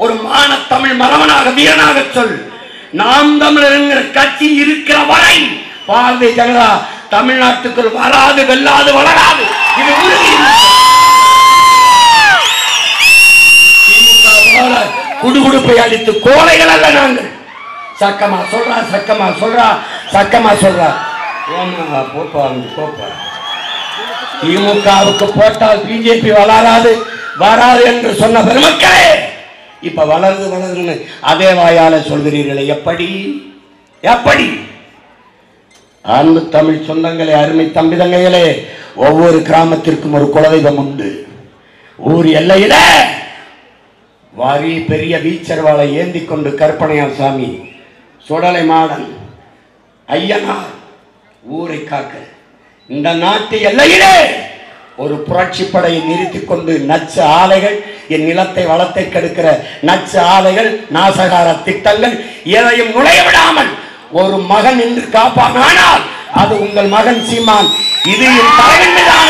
ஒரு மான தமிழ் மரவனாக வீரனாக சொல். நாம் தமிழர் என்கிற கட்சி இருக்கிற வரை பாரதிய ஜனதா தமிழ்நாட்டுக்குள் வராது, வெல்லாது, வளராது. இது உறுதி. குடுகுடுப்பை அடித்து கோழைகள் அல்ல நாங்கள். சக்கமா சொல்றா, சக்கமா சொல்றா, சக்கமா சொல்றா. திமுகவுக்கு போட்டால் பிஜேபி வளராது, வராது என்று சொன்ன பெருமக்களே, இப்ப வளருது வளருதுன்னு அதே வாயால சொல்கிறீர்களே, எப்படி எப்படி? அன்பு தமிழ் சொந்தங்களே, அருமை தம்பிதங்கைகளே, ஒவ்வொரு கிராமத்திற்கும் ஒரு குலதெய்வம் உண்டு. ஊர் எல்லையில வாரி பெரிய வீச்சர்வாளை ஏந்தி கொண்டு கற்பனையார் சாமி, சுடலை மாடன், ஐயனார் ஊரை காக்க இந்த நாட்டு எல்லையிலே ஒரு புரட்சி படையை நிறுத்திக் கொண்டு நச்சு ஆலைகள், என் நிலத்தை வளத்தை கெடுக்கிற நச்சு ஆலைகள், நாசகார திட்டங்கள் எதையும் நுழைய விடாமல் ஒரு மகன் என்று காப்பானால் அது உங்கள் மகன் சீமான். இது என் தலைவன் மீதான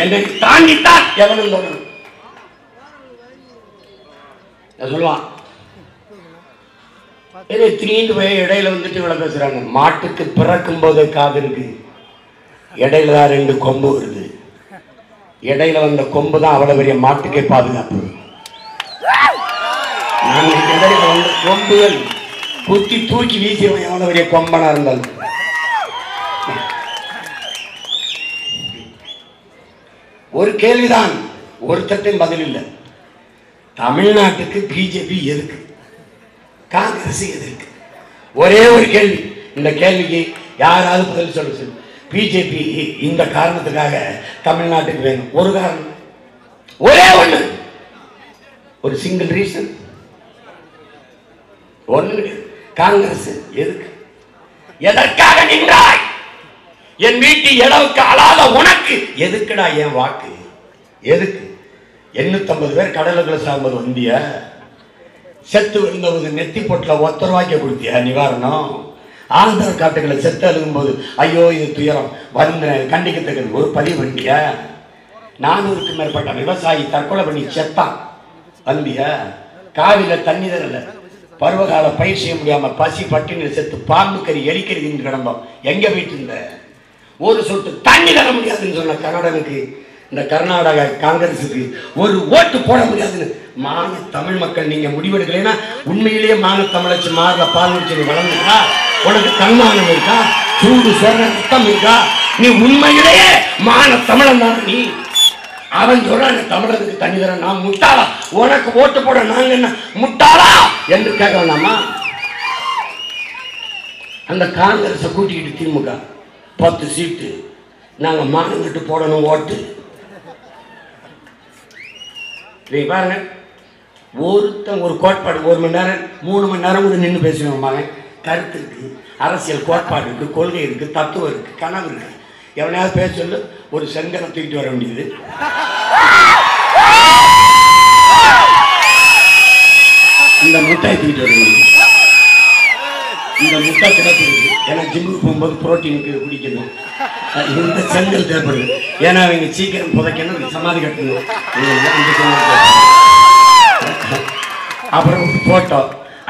என்னை தாண்டித்தான் எவனும் தொடரும் சொல்லுவான். திடீர்னு போய் இடையில வந்துட்டு இவ்வளவு பேசுறாங்க. மாட்டுக்கு பிறக்கும் போதே காது இருக்கு, இடையில தான் 2 கொம்பு வருது. இடையில வந்த கொம்பு தான் அவ்வளவு பெரிய மாட்டுக்கே பாதுகாப்பு. இடையில வந்த கொம்புகள் குத்தி தூக்கி வீசியவன் எவ்வளவு பெரிய கொம்பனா இருந்தாலும். ஒரு கேள்விதான், ஒருத்தட்டையும் பதில் இல்லை. தமிழ்நாட்டுக்கு பிஜேபி எதுக்கு, காங்கிரஸ் எதிர்க்கு? ஒரே ஒரு கேள்வி. இந்த கேள்விக்கு யாராவது பதில் சொல்ல. பிஜேபி இந்த காரணத்துக்காக தமிழ்நாட்டுக்கு வேணும். ஒரு காரணம், ஒரே ஒண்ணு, ஒரு சிங்கிள் ரீசன் ஒண்ணு. காங்கிரஸ் எதுக்கு, எதற்காக நின்றாய்? என் வீட்டு இடவுக்கு அழாத உனக்கு எதுக்குடா என் வாக்கு? எதுக்கு? 850 பேர் கடலுக்குள்ள சாகும்போது வந்திய, செத்து விழுந்தவங்க நெத்தி பொட்டில் ₹1 கொடுத்தியா நிவாரணம்? ஆதார் காட்டுகளை செத்து அழுகும்போது ஐயோ இது துயரம் வந்து கண்டிக்கத்தக்கது ஒரு பதிவு பண்ணிய. 400க்கும் மேற்பட்ட விவசாயி தற்கொலை பண்ணி செத்தான் வந்திய. காவில தண்ணி தரல, பருவகால பயிர் செய்ய முடியாம பசி பட்டினி செத்து பாம்பு கறி எலிக்கறி தின்னு கிடந்தோம். எங்க போயிட்டு இருந்த? ஒரு சொட்டு தண்ணி தர முடியாதுன்னு சொன்ன கன்னடனுக்கு, இந்த கர்நாடகா காங்கிரஸுக்கு ஒரு ஓட்டு போட முடியாதுன்னு மான தமிழ் மக்கள் நீங்க முடிவெடுக்கலைன்னா உண்மையிலேயே மான தமிழச்சு மாறல பால் வச்சு வளர்ந்துருக்கா? உனக்கு தன்மானம் இருக்கா? சூடு சொல்ற ரத்தம் இருக்கா? நீ உண்மையிலேயே மான தமிழன் தான். நீ அவன் சொல்றான் தமிழருக்கு தண்ணி தர, நான் முட்டாளா? உனக்கு ஓட்டு போட நாங்க என்ன முட்டாளா என்று கேட்க வேண்டாமா? அந்த காங்கிரஸை கூட்டிக்கிட்டு திமுக 10 சீட்டு நாங்க மானங்கிட்டு போடணும் ஓட்டு. பாருங்க, ஒருத்தன் ஒரு கோட்பாடு 1 மணி நேரம் 3 மணி நேரம் கூட நின்று பேசுவேன். மகன் கருத்து இருக்கு, அரசியல் கோட்பாடு இருக்கு, கொள்கை இருக்கு, தத்துவம் இருக்கு, கனவு இருக்கு. எவனையாவது பேச சொல்லு, ஒரு செங்கலை தூக்கிட்டு வர வேண்டியது. இந்த முட்டாய் தூக்கிட்டு வர வேண்டியது. இந்த முட்டை கிடைக்கிறது. ஏன்னா ஜிம்முக்கு போகும்போது புரோட்டீனுக்கு குடிக்கணும். இந்த செங்கல் தேவைப்படுது. ஏன்னா அவங்க சீக்கிரம் புதைக்கணும், சமாதி கட்டணும். அப்புறம் போட்டோ,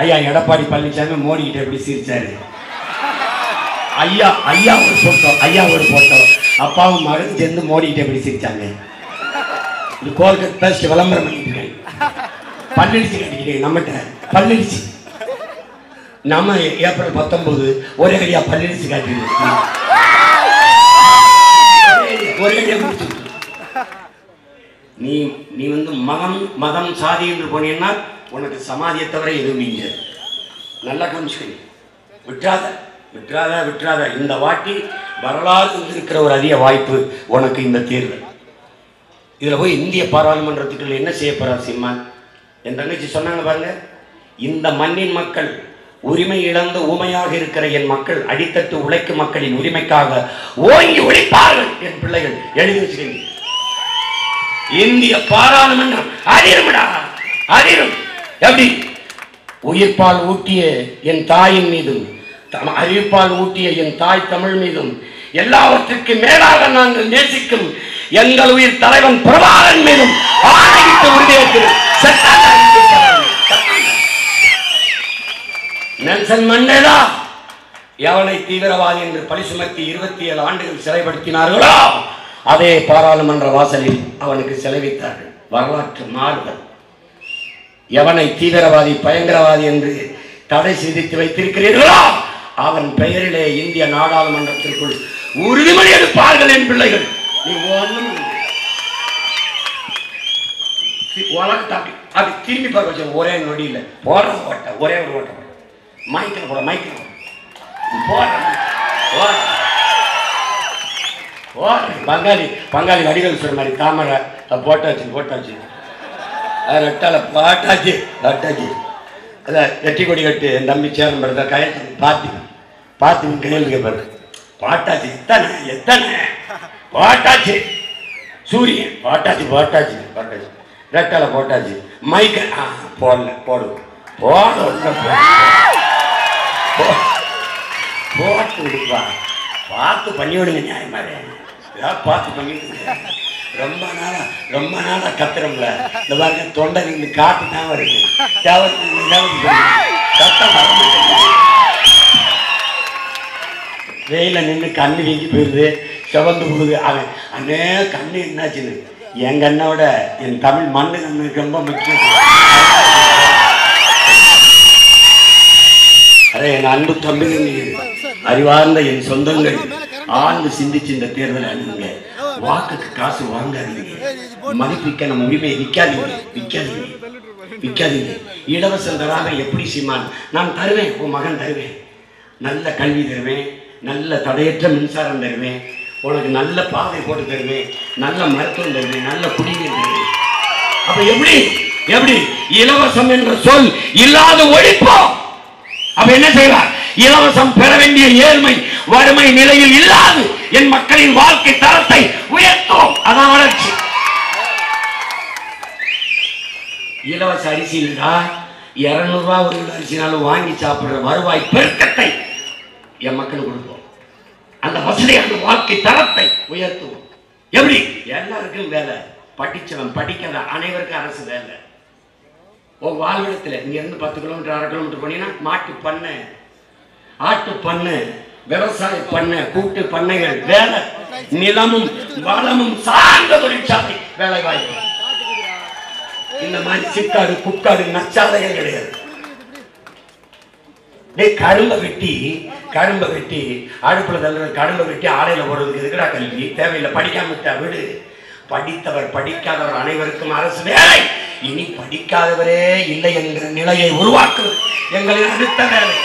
ஐயா எடப்பாடி பழனிசாமி மோடிக்கிட்ட எப்படி சிரிச்சாரு. ஐயா ஒரு போட்டோ, அப்பாவும் மகன் சேர்ந்து மோடிக்கிட்ட எப்படி சிரிச்சாங்க. இது கோல்கட் பேஸ்ட் விளம்பரம் பண்ணிட்டு இருக்கேன். பல்லடிச்சு கட்டிக்கிட்டேன் நம்மகிட்ட பல்லடிச்சு. நம்ம ஏப்ரல் 19 ஒரே அடியா பல்லடிச்சு காட்டிடுவோம். நீ வந்து மதம் சாதி என்று போனீங்கன்னா உனக்கு சமாதியை தவிர எதுவும் நீங்க நல்லா கவனிச்சுக்கணும். விட்டுறாத. இந்த வாட்டி வரலாறு இருக்கிற ஒரு அதிக வாய்ப்பு உனக்கு இந்த தேர்வு. இதுல போய் இந்திய பாராளுமன்றத்துக்குள்ள என்ன செய்ய போறார் சீமான்? என் தங்கச்சி சொன்னாங்க பாருங்க, இந்த மண்ணின் மக்கள் உரிமை இழந்து ஊமையாக இருக்கிற என் மக்கள், அடித்தட்டு உழைக்கும் மக்களின் உரிமைக்காக ஓங்கி உழைப்பார்கள் என் பிள்ளைகள். எழுதி வச்சுக்கீங்க. இந்திய பாராளுமன்றம் அதிரும். எப்படி? உயிர்ப்பால் ஊட்டிய என் தாயின் மீதும் அறிவிப்பால் ஊட்டிய என் தாய் தமிழ் மீதும் எல்லாவற்றுக்கும் மேலாக நாங்கள் நேசிக்கும் எங்கள் உயிர் தலைவன் பிரபாகரன் மீதும் ஆணையிட்டு உறுதியேற்கிறேன். நெல்சன் மண்டேலா எவனை தீவிரவாதி என்று பழி சுமத்தி 27 ஆண்டுகள் சிறைப்படுத்தினார்களோ அதே பாராளுமன்ற வாசலில் அவனுக்கு சிலை வைத்தார்கள். வரலாற்று மாறுதல். எவனை தீவிரவாதி பயங்கரவாதி என்று தடை செய்து வைத்திருக்கிறீர்களோ அவன் பெயரிலே இந்திய நாடாளுமன்றத்திற்குள் உறுதிமொழி எடுப்பார்கள் என் பிள்ளைகள். நீ ஒண்ணும் அப்படி திரும்பி பார்க்க ஒரே நொடி இல்லை. போற ஓட்ட ஒரே ஒரு ஓட்டம் மைக்கில் போட மைக்கில் பங்காளி பங்காளி வடிகள் சொல்ற மாதிரி தாமரை போட்டாச்சு ரெட்டால பாட்டாச்சு அதான் வெற்றி கொடி கட்டு என் தம்பி சேரம் படுத்த கயத்து பார்த்து கையில் கேட்பாரு. பாட்டாச்சு எத்தனை பாட்டாச்சு சூரியன் பாட்டாச்சு ரெட்டால போட்டாச்சு மைக்க போடல போட்டு விடுப்பா. பார்த்து பண்ணி விடுங்க நியாயமாரு. பார்த்து பண்ணிவிடுங்க. ரொம்ப நாளா கத்துறோம்ல. இந்த பாருங்க தொண்டை நின்று காட்டு தான் வருது. வெயில நின்று கண்ணு வீங்கி போயிருது, செவந்து போகுது. அவன் அண்ணே கண்ணு என்னாச்சுன்னு என் கண்ணோட என் தமிழ் மண்ணு கண்ணுக்கு ரொம்ப முக்கியம். அதே என் அன்பு தம்பிகள், அறிவார்ந்த என் சொந்தங்கள் ஆழ்ந்து சிந்திச்சு இந்த தேர்தலை அணுகுங்க. வாக்குக்கு காசு வாங்காதீங்க. மதிப்பிக்க நம்ம உரிமையை விற்காதீங்க. இலவசம் தராம எப்படி சீமான் நான் தருவேன், உன் மகன் தருவேன், நல்ல கல்வி தருவேன், நல்ல தடையற்ற மின்சாரம் தருவேன், உனக்கு நல்ல பாதை போட்டு தருவேன், நல்ல மருத்துவம் தருவேன், நல்ல குடிநீர் தருவேன். அப்ப எப்படி இலவசம் என்ற சொல் இல்லாத ஒழிப்போம். அப்ப என்ன செய்வார்? இலவசம் பெற வேண்டிய ஏழ்மை வறுமை நிலையில் இல்லாது என் மக்களின் வாழ்க்கை தரத்தை உயர்த்தும். அதான் வளர்ச்சி. இலவச அரிசி இல்லா 200 ரூபாய் ஒரு கிலோ அரிசினாலும் வாங்கி சாப்பிடுற வருவாய் பெருக்கத்தை என் மக்களுக்கு கொடுப்போம். அந்த வசதியான வாழ்க்கை தரத்தை உயர்த்துவோம். எப்படி? எல்லாருக்கும் வேலை, படிச்சவன் படிக்காத அனைவருக்கும் அரசு வேலை. உன் வாழ்விடத்தில் இங்க இருந்து 10 கிலோமீட்டர் 1/2 கிலோமீட்டர் போனீங்கன்னா மாட்டு பண்ணை, ஆட்டு பண்ணை, விவசாய பண்ணை, கூட்டு பண்ணைகள் வேலை, நிலமும் வளமும் சார்ந்த தொழிற்சாலை வேலை வாய்ப்பு. இந்த மாதிரி சிக்காடு குக்காடு நச்சாலைகள் கிடையாது. கரும்பை வெட்டி அடுப்புல தள்ளுற கரும்பை வெட்டி ஆலையில போடுறதுக்கு எதுக்குடா கல்வி தேவையில்லை. படிக்காம விட்டா விடு. படித்தவர் படிக்காதவர் அனைவருக்கும் அரசு வேலை. இனி படிக்காதவரே இல்லை என்கிற நிலையை உருவாக்குவது எங்களின் அடுத்த வேலை.